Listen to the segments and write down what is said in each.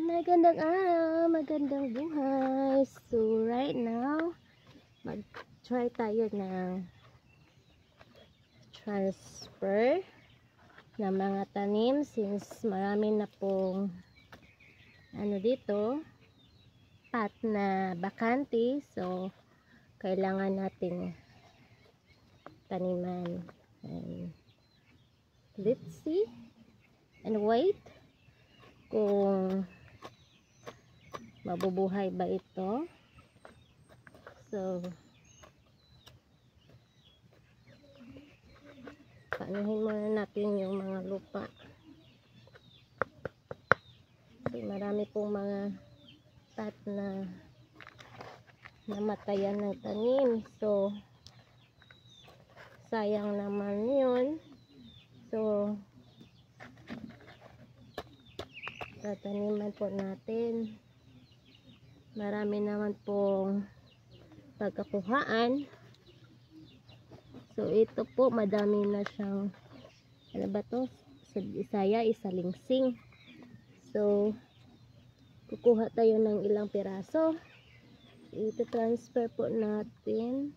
Magandang araw, magandang buhay. So right now, mag-try tayo ng transfer ng mga tanim since marami na pong dito, pat na bakante. So kailangan nating taniman. And let's see and wait kung mabubuhay ba ito. So paanuhin muna natin yung mga lupa. So marami pong mga pat na namatayan ng tanim. So sayang naman yun. So tataniman po natin. Marami naman pong pagkakuhaan. So ito po, madami na siyang ano ba to? Sa Bisaya, isalingsing. So kukuha tayo ng ilang piraso. Ito transfer po natin.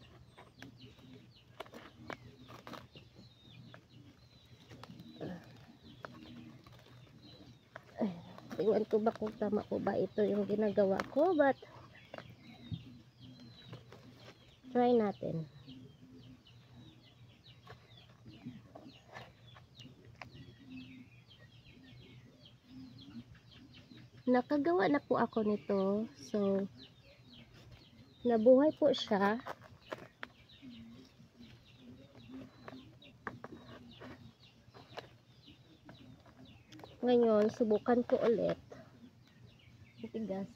Tingnan ko ba kung tama ko ba ito yung ginagawa ko, but try natin. Nakagawa na po ako nito. So nabuhay po siya. Ngayon, subukan ko ulit. Matigas.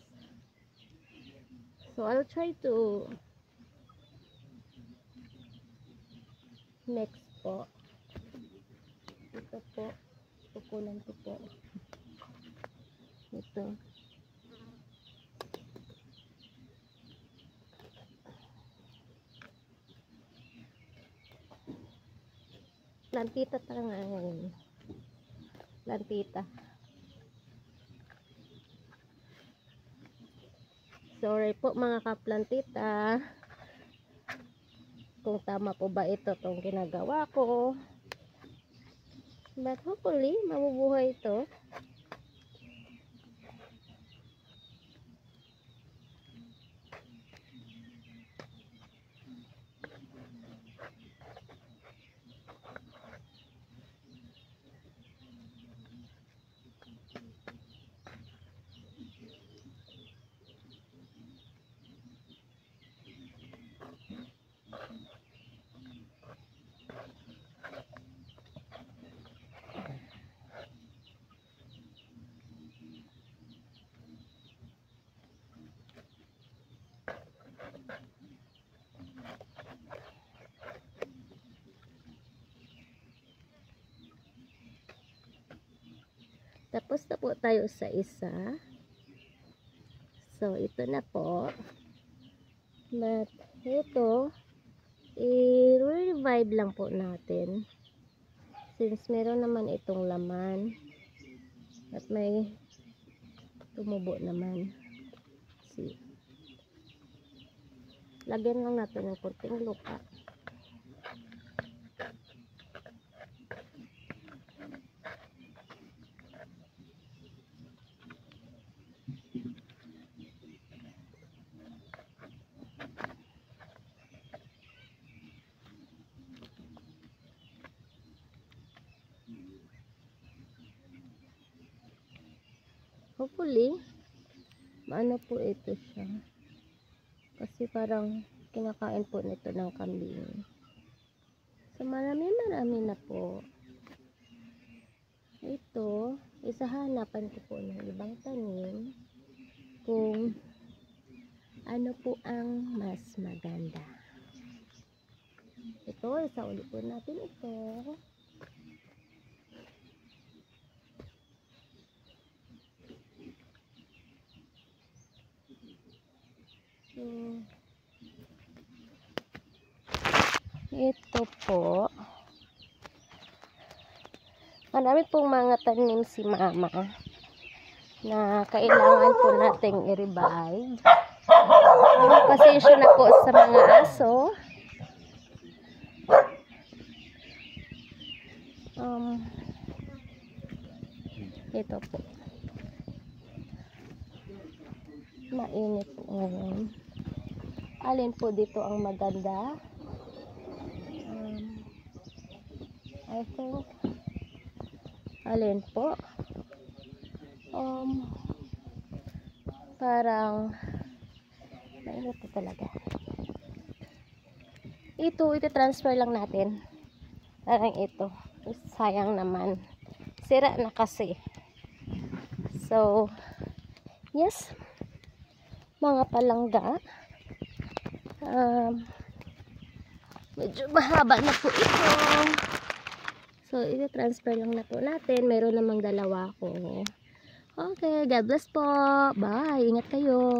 So, I'll try to next po. Ito po. Kukunan ko po. Ito. Plantita talaga ngayon. Plantita. Sorry po mga kaplantita kung tama po ba ito tong ginagawa ko, but hopefully mabubuhay ito. Tapos na po tayo sa isa. So, ito na po. But, ito, i-revive lang po natin. Since meron naman itong laman. At may tumubo naman. See. Lagyan lang natin ng kunting lupa. Hopefully, maano po ito siya. Kasi parang kinakain po nito ng kambing. So, marami na po. Ito, isahanapan ko po ng ibang tanim kung ano po ang mas maganda. Ito, isauli po natin ito. So, ito po. Marami pong mga tanim si mama. na kailangan po nating i-revive. Pasensya na po sa mga aso. Ito po. Mainit po ngayon. Alin po dito ang maganda? I think alin po? Parang mainit po talaga. Ito transfer lang natin. Parang ito. Sayang naman. Sira na kasi. So, yes. Mga palangga. Medyo mahaba na po ito. So, transfer lang na po natin. Meron namang dalawa ko. Okay, God bless po. Bye. Ingat kayo.